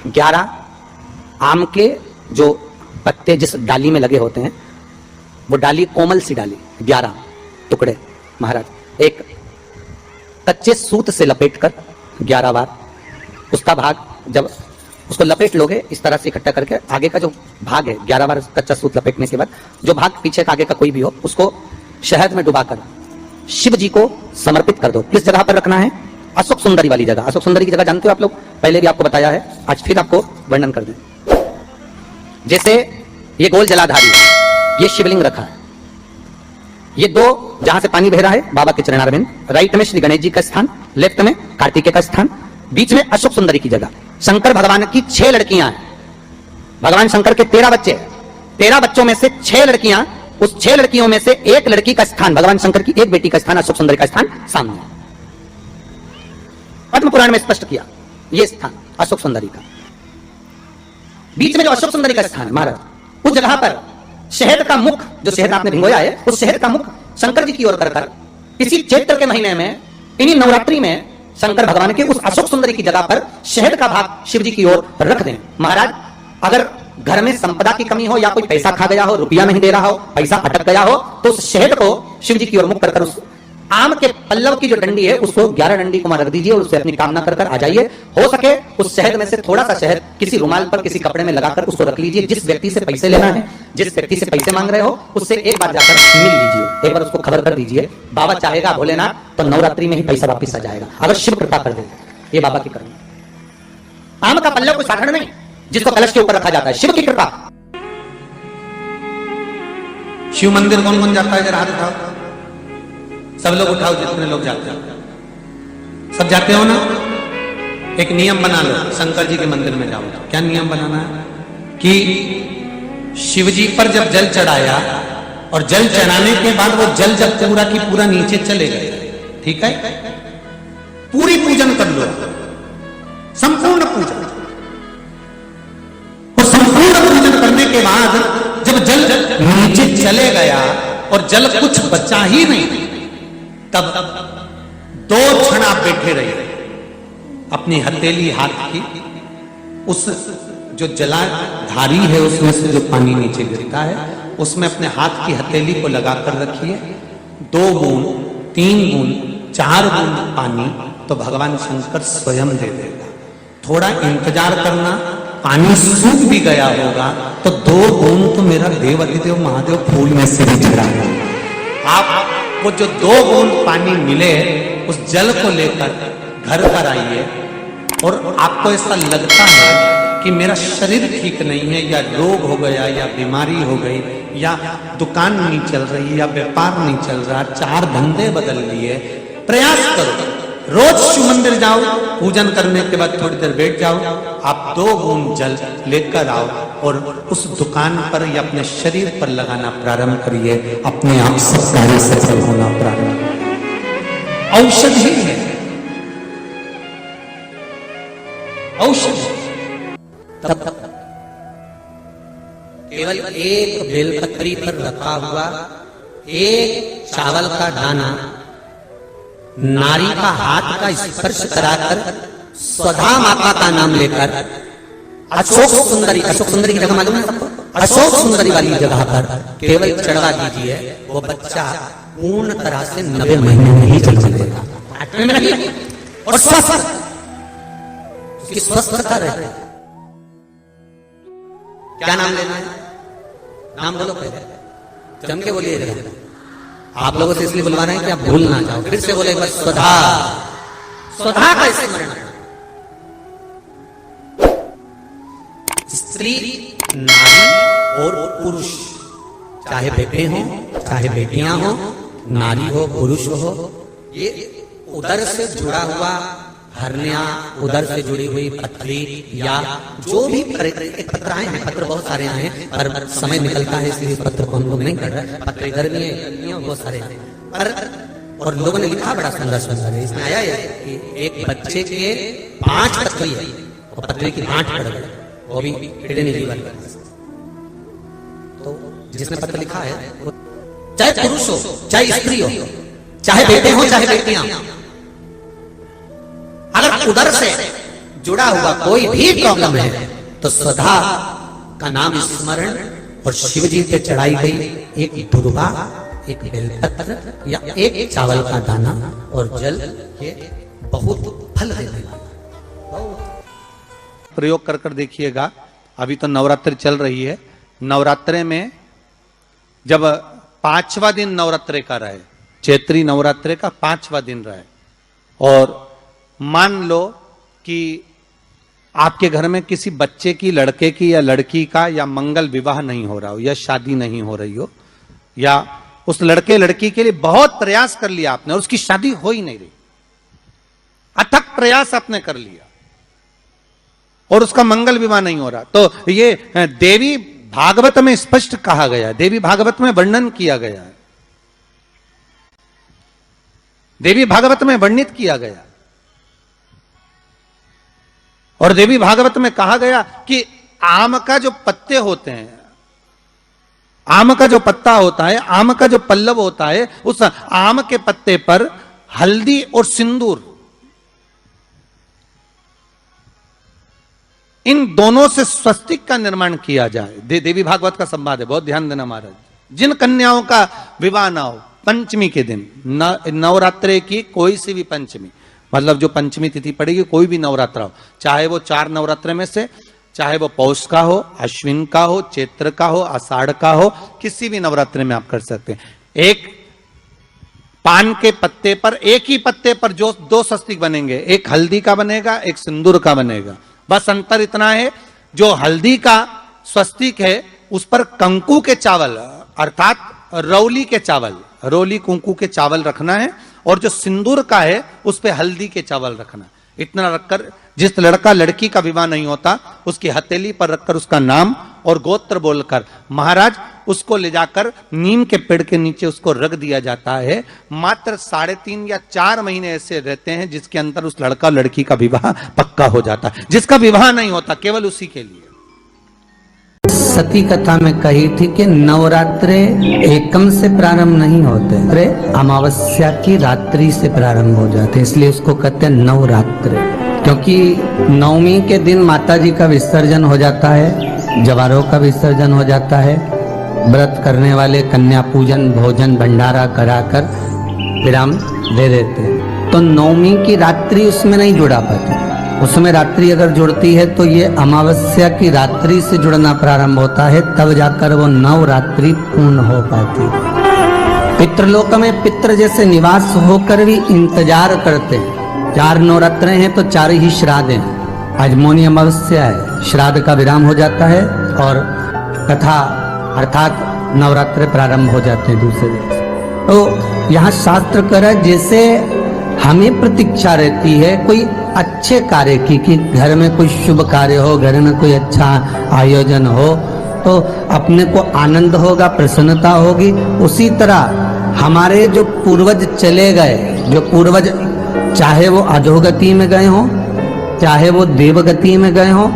11 आम के जो पत्ते जिस डाली में लगे होते हैं, वो डाली कोमल सी डाली, 11 टुकड़े महाराज एक कच्चे सूत से लपेटकर 11 बार, उसका भाग जब उसको लपेट लोगे इस तरह से इकट्ठा करके, आगे का जो भाग है 11 बार कच्चा सूत लपेटने के बाद जो भाग पीछे का आगे का कोई भी हो, उसको शहद में डुबाकर शिव जी को समर्पित कर दो। किस जगह पर रखना है? अशोक सुंदरी वाली जगह। अशोक सुंदरी की जगह जानते हो आप लोग, पहले भी आपको बताया है, आज फिर आपको वर्णन कर दें। जैसे ये गोल जलाधारी है, ये शिवलिंग रखा है, ये दो जहां से पानी बह रहा है बाबा के चरणारविंद, राइट में श्री गणेश जी का स्थान, लेफ्ट में कार्तिकेय का स्थान, बीच में अशोक सुंदरी की जगह। शंकर भगवान की 6 लड़कियां हैं, भगवान शंकर के 13 बच्चे, 13 बच्चों में से 6 लड़कियां, उस 6 लड़कियों में से एक लड़की का स्थान, भगवान शंकर की एक बेटी का स्थान, अशोक सुंदरी का स्थान सामने पद्म पुराण में स्पष्ट किया, यह स्थान अशोक सुंदरी का। बीच में जो अशोक सुंदरी का स्थान है महाराज, उस जगह पर शहद का मुख, जो शहद आपने भिगोया है, उस शहद का मुख शंकर जी की ओर कर इसी चैत्र के महीने में, इन्हीं नवरात्रि में शंकर भगवान के उस अशोक सुंदरी की जगह पर शहद का भाग शिव जी की ओर रख दें। महाराज अगर घर में संपदा की कमी हो या कोई पैसा खा गया हो, रुपया नहीं दे रहा हो, पैसा अटक गया हो, तो उस शहद को शिव जी की ओर मुख कर उस आम के पल्लव की जो डंडी है उसको 11 डंडी को रख दीजिए और उससे अपनी कामना कर आ जाइए। हो सके उस शहद में से थोड़ा सा शहद किसी रुमाल पर, किसी कपड़े में लगाकर उसको रख लीजिए। जिस व्यक्ति से पैसे लेना है, जिस व्यक्ति से पैसे मांग रहे हो, उससे एक बार जाकर मिल लीजिए, एक बार उसको खबर कर दीजिए। बाबा चाहेगा भोलेनाथ तो नवरात्रि में ही पैसा वापिस आ जाएगा, अगर शिव कृपा कर दे। ये बाबा की करनी। आम का पल्लव कोई साधारण नहीं जिसको कलश के ऊपर रखा जाता है, शिव की कृपा। शिव मंदिर कौन कौन जाता है? जरा हाथ उठाओ, सब लोग उठाओ, जितने लोग जाते हो। सब जाते हो ना? एक नियम बना लो, शंकर जी के मंदिर में जाओ। क्या नियम बनाना है? कि शिव जी पर जब जल चढ़ाया और जल चढ़ाने के बाद वो जल जब पूरा की पूरा नीचे चले गए, ठीक है, पूरी पूजन कर लो, संपूर्ण पूजन। और संपूर्ण पूजन करने के बाद जब जल नीचे चले गया और जल कुछ बचा ही नहीं, तब 2 क्षण आप बैठे रहे, अपनी हथेली हाथ की उस जो जलाधारी है उसमें से जो पानी नीचे गिरता है, उसमें अपने हाथ की हथेली को लगाकर रखिए। 2 बूंद, 3 बूंद, 4 बूंद पानी तो भगवान शंकर स्वयं दे देगा। थोड़ा इंतजार करना, पानी सूख भी गया होगा तो 2 बूंद तो मेरा देव अधिदेव महादेव फूल में से भी चढ़ाएगा। आप वो जो 2 बूंद पानी मिले उस जल को लेकर घर पर आइए और आपको ऐसा लगता है कि मेरा शरीर ठीक नहीं है, या रोग हो गया, या बीमारी हो गई, या दुकान नहीं चल रही, या व्यापार नहीं चल रहा, 4 धंधे बदल लिए, प्रयास करो, रोज शिव मंदिर जाओ, पूजन करने के बाद थोड़ी देर बैठ जाओ, आप 2 बूंद जल लेकर आओ और उस दुकान पर या अपने शरीर पर लगाना प्रारंभ करिए। अपने आप सब कार्य सफल होना प्रारंभ। औषधि है, औषधि। तब केवल एक बेलपत्री पर रखा हुआ एक चावल का दाना नारी का हाथ का स्पर्श कराकर स्वधा माता का नाम लेकर अशोक सुंदरी की जगह मालूम है सबको, अशोक सुंदरी वाली जगह पर केवल चढ़वा दीजिए। वो बच्चा पूर्ण तरह से 90 महीने में ही जन्म लेगा, 8वें में नहीं, और स्वस्थ, उसकी स्वस्थता रहे। क्या नाम लेना है? नाम बोलो पहले, जम के बोलिए। आप लोगों से इसलिए बुलवा रहे हैं कि आप भूल ना जाओ। फिर से बोले एक बार, स्वधा, स्वधा का स्मरण। स्त्री, नारी और पुरुष, चाहे बेटे हो चाहे बेटियां हो, नारी हो पुरुष हो, ये उदर से जुड़ा हुआ हरनिया, उदर से जुड़ी हुई पथरी, या जो भी पत्र आए हैं, पत्र बहुत सारे आए हैं, पर समय निकलता है इसलिए पत्र को हम लोग नहीं कर रहे। पत्र इधर भी है, बहुत सारे हैं, और लोगों ने लिखा बड़ा सुंदर सुंदर है। इसमें आया है कि एक बच्चे के 5 पत्री है और पत्री की 8 पड़ गई, वो भी किडनी लीवर। तो जिसने पत्र लिखा है, चाहे पुरुष हो चाहे स्त्री हो, चाहे बेटे हो चाहे बेटियां, अगर उधर से जुड़ा हुआ कोई भी प्रॉब्लम है तो स्वधा का नाम स्मरण और शिव जी पे चढ़ाई गई एक दुर्वा, एक बेलपत्र या एक चावल का दाना और जल, ये बहुत फल देने वाला। प्रयोग कर कर देखिएगा। अभी तो नवरात्रि चल रही है, नवरात्रे में जब 5वां दिन नवरात्रे का रहे, चैत्री नवरात्रे का 5वां दिन रहे, और मान लो कि आपके घर में किसी बच्चे की, लड़के की या लड़की का या मंगल विवाह नहीं हो रहा हो या शादी नहीं हो रही हो, या उस लड़के लड़की के लिए बहुत प्रयास कर लिया आपने और उसकी शादी हो ही नहीं रही, अथक प्रयास आपने कर लिया और उसका मंगल विवाह नहीं हो रहा, तो ये देवी भागवत में स्पष्ट कहा गया, देवी भागवत में वर्णन किया गया है, देवी भागवत में वर्णित किया गया। और देवी भागवत में कहा गया कि आम का जो पत्ते होते हैं, आम का जो पत्ता होता है, आम का जो पल्लव होता है, उस आम के पत्ते पर हल्दी और सिंदूर, इन दोनों से स्वस्तिक का निर्माण किया जाए। देवी भागवत का संवाद है, बहुत ध्यान देना महाराज। जिन कन्याओं का विवाह ना हो पंचमी के दिन, नवरात्रे की कोई सी भी पंचमी, मतलब जो पंचमी तिथि पड़ेगी, कोई भी नवरात्रा हो, चाहे वो 4 नवरात्रे में से, चाहे वो पौष का हो, अश्विन का हो, चैत्र का हो, आषाढ़ का हो, किसी भी नवरात्रे में आप कर सकते हैं। एक पान के पत्ते पर, एक ही पत्ते पर जो 2 स्वस्तिक बनेंगे, एक हल्दी का बनेगा, एक सिंदूर का बनेगा। बस अंतर इतना है, जो हल्दी का स्वस्तिक है उस पर कंकु के चावल अर्थात रौली के चावल, रौली कुंकू के चावल रखना है, और जो सिंदूर का है उस पे हल्दी के चावल रखना। इतना रखकर जिस लड़का लड़की का विवाह नहीं होता उसकी हथेली पर रखकर उसका नाम और गोत्र बोलकर महाराज उसको ले जाकर नीम के पेड़ के नीचे उसको रख दिया जाता है। मात्र 3.5 या 4 महीने ऐसे रहते हैं जिसके अंदर उस लड़का लड़की का विवाह पक्का हो जाता है। जिसका विवाह नहीं होता केवल उसी के लिए। सती कथा में कही थी कि नवरात्रे एकम से प्रारंभ नहीं होते, अरे अमावस्या की रात्रि से प्रारंभ हो जाते, इसलिए उसको कहते हैं नवरात्रे। क्योंकि नवमी के दिन माता जी का विसर्जन हो जाता है, जवारों का विसर्जन हो जाता है, व्रत करने वाले कन्या पूजन भोजन भंडारा कराकर विराम दे देते हैं। तो नवमी की रात्रि उसमें नहीं जुड़ा पाती, उसमें रात्रि अगर जुड़ती है तो ये अमावस्या की रात्रि से जुड़ना प्रारंभ होता है, तब जाकर वो नवरात्रि पूर्ण हो पाती है। पितृलोक में पितृ जैसे निवास होकर भी इंतजार करते हैं। 4 नवरात्रे हैं तो 4 ही श्राद्ध हैं। आज मौनी अमावस्या है, श्राद्ध का विराम हो जाता है और कथा अर्थात नवरात्रे प्रारंभ हो जाते हैं दूसरे दिन। तो यहाँ शास्त्र कह रहा है जैसे हमें प्रतीक्षा रहती है कोई अच्छे कार्य की, कि घर में कोई शुभ कार्य हो, घर में कोई अच्छा आयोजन हो तो अपने को आनंद होगा, प्रसन्नता होगी। उसी तरह हमारे जो पूर्वज चले गए, जो पूर्वज चाहे वो अधोगति में गए हों, चाहे वो देवगति में गए हों,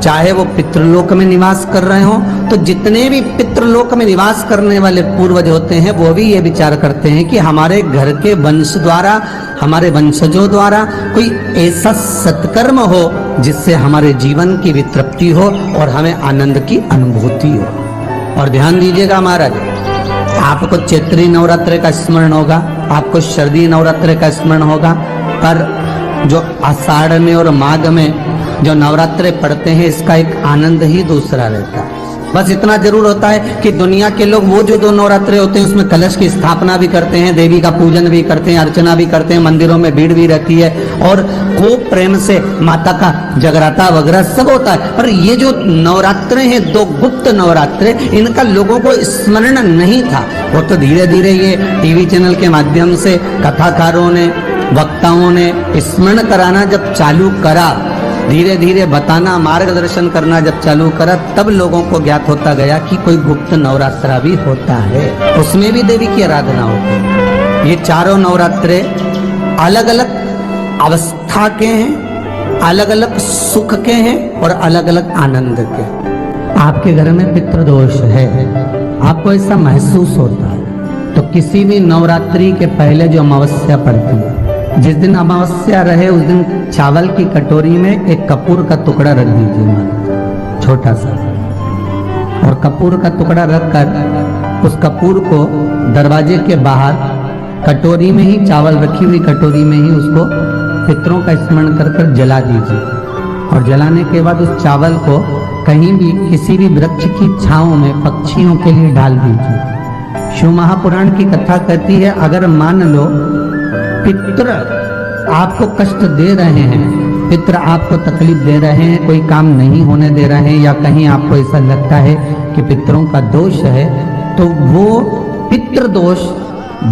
चाहे वो पितृलोक में निवास कर रहे हों, तो जितने भी पितृलोक में निवास करने वाले पूर्वज होते हैं वो भी ये विचार करते हैं कि हमारे घर के वंश द्वारा, हमारे वंशजों द्वारा कोई ऐसा सत्कर्म हो जिससे हमारे जीवन की वितृप्ति हो और हमें आनंद की अनुभूति हो। और ध्यान दीजिएगा महाराज, आपको चैत्री नवरात्रे का स्मरण होगा, आपको शरदी नवरात्रे का स्मरण होगा, पर जो आषाढ़ में और माघ में जो नवरात्रे पढ़ते हैं इसका एक आनंद ही दूसरा रहता है। बस इतना जरूर होता है कि दुनिया के लोग वो जो 2 नवरात्रे होते हैं उसमें कलश की स्थापना भी करते हैं, देवी का पूजन भी करते हैं, अर्चना भी करते हैं, मंदिरों में भीड़ भी रहती है और खूब प्रेम से माता का जगराता वगैरह सब होता है। पर ये जो नवरात्रे हैं 2 गुप्त नवरात्रे, इनका लोगों को स्मरण नहीं था। वो तो धीरे धीरे ये टीवी चैनल के माध्यम से कथाकारों ने, वक्ताओं ने स्मरण कराना जब चालू करा, धीरे धीरे बताना, मार्गदर्शन करना जब चालू करा, तब लोगों को ज्ञात होता गया कि कोई गुप्त नवरात्रा भी होता है, उसमें भी देवी की आराधना होती है। ये 4 नवरात्रे अलग अलग अवस्था के हैं, अलग अलग सुख के हैं और अलग अलग आनंद के। आपके घर में पितृदोष है, आपको ऐसा महसूस होता है, तो किसी भी नवरात्रि के पहले जो अमावस्या पड़ती है जिस दिन अमावस्या रहे उस दिन चावल की कटोरी में एक कपूर का टुकड़ा रख दीजिए महाराज, छोटा सा। और कपूर का टुकड़ा रखकर उस कपूर को दरवाजे के बाहर कटोरी में ही, चावल रखी हुई कटोरी में ही उसको पितरों का स्मरण कर कर जला दीजिए। और जलाने के बाद उस चावल को कहीं भी किसी भी वृक्ष की छांव में पक्षियों के लिए डाल दीजिए। शिव महापुराण की कथा कहती है, अगर मान लो पितर आपको कष्ट दे रहे हैं, पितर आपको तकलीफ दे रहे हैं, कोई काम नहीं होने दे रहे हैं, या कहीं आपको ऐसा लगता है कि पितरों का दोष है, तो वो पितृ दोष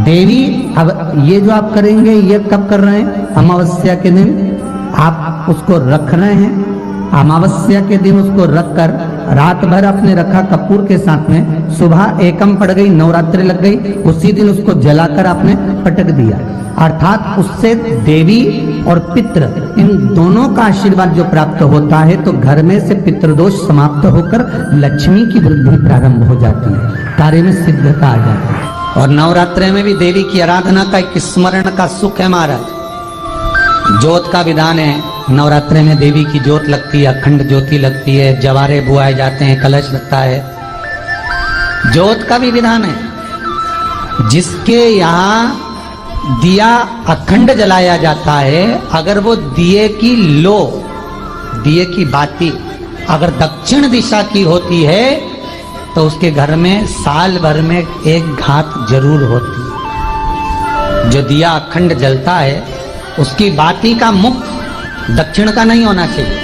देवी, अब ये जो आप करेंगे ये कब कर रहे हैं? अमावस्या के दिन आप उसको रख रहे हैं। अमावस्या के दिन उसको रखकर रात भर आपने रखा कपूर के साथ में, सुबह एकम पड़ गई, नवरात्रि लग गई, उसी दिन उसको जलाकर आपने पटक दिया। अर्थात उससे देवी और पितृ इन दोनों का आशीर्वाद जो प्राप्त होता है, तो घर में से पितृदोष समाप्त होकर लक्ष्मी की वृद्धि प्रारंभ हो जाती है, कार्य में सिद्धता आ जाती है। और नवरात्रि में भी देवी की आराधना का एक स्मरण का सुख है महाराज। ज्योत का विधान है, नवरात्रि में देवी की ज्योत लगती है, अखंड ज्योति लगती है, जवारे बुआए जाते हैं, कलश लगता है। ज्योत का भी विधान है। जिसके यहाँ दिया अखंड जलाया जाता है, अगर वो दिए की लो, दिए की बाती अगर दक्षिण दिशा की होती है, तो उसके घर में साल भर में एक घात जरूर होती है। जो दिया अखंड जलता है उसकी बाती का मुख दक्षिण का नहीं होना चाहिए।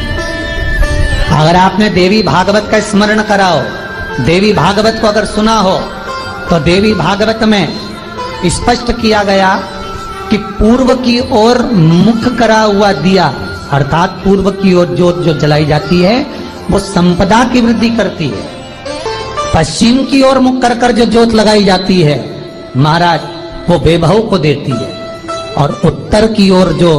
अगर आपने देवी भागवत का स्मरण करा हो, देवी भागवत को अगर सुना हो, तो देवी भागवत में स्पष्ट किया गया कि पूर्व की ओर मुख करा हुआ दिया, अर्थात पूर्व की ओर ज्योत जो जलाई जाती है वो संपदा की वृद्धि करती है। पश्चिम की ओर मुख कर कर जो ज्योत लगाई जाती है महाराज, वो वैभव को देती है। और उत्तर की ओर जो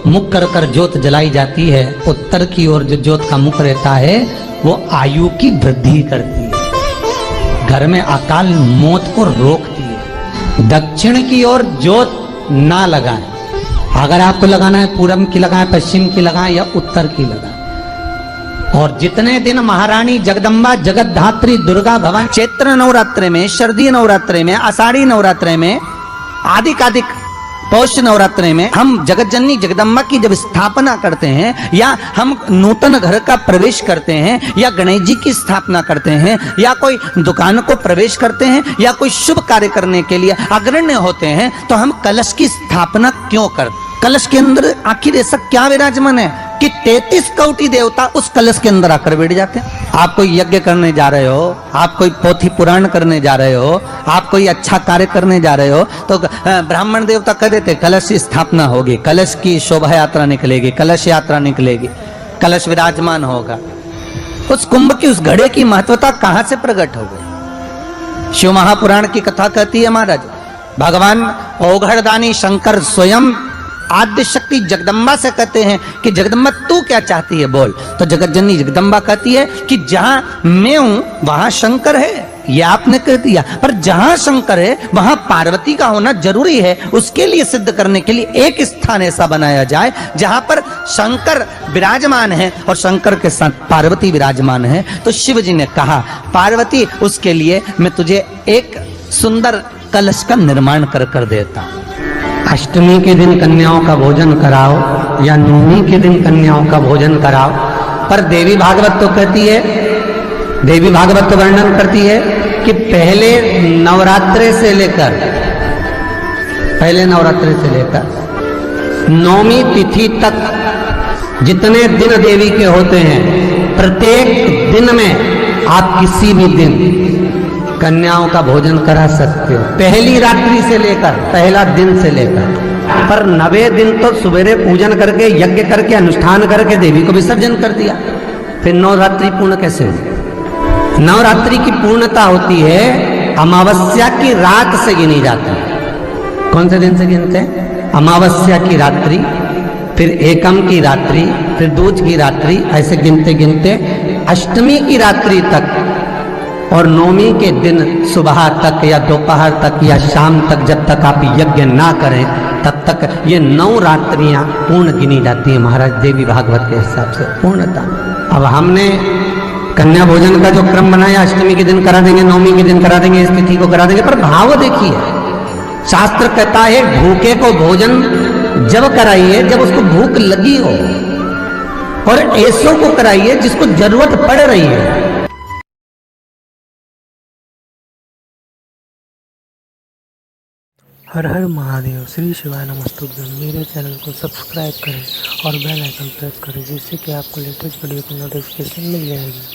मुख कर कर ज्योत जलाई जाती है, उत्तर की ओर जो ज्योत का मुख रहता है, वो आयु की वृद्धि करती है, घर में अकाल मौत को रोकती है। दक्षिण की ओर ज्योत ना लगाएं। अगर आपको लगाना है पूरब की लगाएं, पश्चिम की लगाएं या उत्तर की लगाएं। और जितने दिन महारानी जगदम्बा जगतधात्री दुर्गा भवानी चैत्र नवरात्रि में, शरदीय नवरात्रि में, आषाढ़ी नवरात्रि में, आदिक पौष नवरात्रि में हम जगत जननी जगदम्बा की जब स्थापना करते हैं, या हम नूतन घर का प्रवेश करते हैं, या गणेश जी की स्थापना करते हैं, या कोई दुकान को प्रवेश करते हैं, या कोई शुभ कार्य करने के लिए अग्रण्य होते हैं, तो हम कलश की स्थापना क्यों करते? कलश के अंदर आखिर ऐसा क्या विराजमान है कि 33 कोटि देवता उस कलश के अंदर आकर बैठ जाते हैं? आप कोई यज्ञ करने जा रहे हो, आप कोई पोथी पुराण करने जा रहे हो, आप कोई अच्छा कार्य करने जा रहे हो, तो ब्राह्मण देवता कह देते कलश की स्थापना होगी, कलश की शोभा यात्रा निकलेगी, कलश यात्रा निकलेगी, कलश विराजमान होगा। उस कुंभ की, उस घड़े की महत्वता कहां से प्रकट हो गई? शिव महापुराण की कथा कहती है महाराज, भगवान औघड़दानी शंकर स्वयं आद्य शक्ति जगदम्बा से कहते हैं कि जगदम्बा तू क्या चाहती है बोल। तो जगत जननी जगदम्बा कहती है कि जहां मैं हूं वहां शंकर है, ये आपने कह दिया, पर जहां शंकर है वहां पार्वती का होना जरूरी है। उसके लिए सिद्ध करने के लिए एक स्थान ऐसा बनाया जाए जहां पर शंकर विराजमान है और शंकर के साथ पार्वती विराजमान है। तो शिव जी ने कहा, पार्वती उसके लिए मैं तुझे एक सुंदर कलश का निर्माण कर कर देता हूं। अष्टमी के दिन कन्याओं का भोजन कराओ या नवमी के दिन कन्याओं का भोजन कराओ। पर देवी भागवत तो कहती है, देवी भागवत तो वर्णन करती है कि पहले नवरात्रि से लेकर नौमी तिथि तक जितने दिन देवी के होते हैं, प्रत्येक दिन में आप किसी भी दिन कन्याओं का भोजन करा सकते हो, पहली रात्रि से लेकर, पहला दिन से लेकर। पर 90 दिन तो सवेरे पूजन करके, यज्ञ करके, अनुष्ठान करके देवी को विसर्जन कर दिया, फिर नवरात्रि पूर्ण कैसे हुई? नवरात्रि की पूर्णता होती है अमावस्या की रात से गिनी जाती है। कौन से दिन से गिनते हैं? अमावस्या की रात्रि, फिर एकम की रात्रि, फिर दूज की रात्रि, ऐसे गिनते गिनते अष्टमी की रात्रि तक। और नौमी के दिन सुबह तक या दोपहर तक या शाम तक जब तक आप यज्ञ ना करें तब तक ये 9 रात्रियां पूर्ण गिनी जाती हैं महाराज देवी भागवत के हिसाब से पूर्णता। अब हमने कन्या भोजन का जो क्रम बनाया, अष्टमी के दिन करा देंगे, नौमी के दिन करा देंगे, इस तिथि को करा देंगे, पर भाव देखिए, शास्त्र कहता है भूखे को भोजन जब कराइए जब उसको भूख लगी हो, और ऐसों को कराइए जिसको जरूरत पड़ रही है। हर हर महादेव, श्री शिवाय नमस्तुभ्यं। मेरे चैनल को सब्सक्राइब करें और बेल आइकन प्रेस करें जिससे कि आपको लेटेस्ट वीडियो की नोटिफिकेशन मिल जाएगी।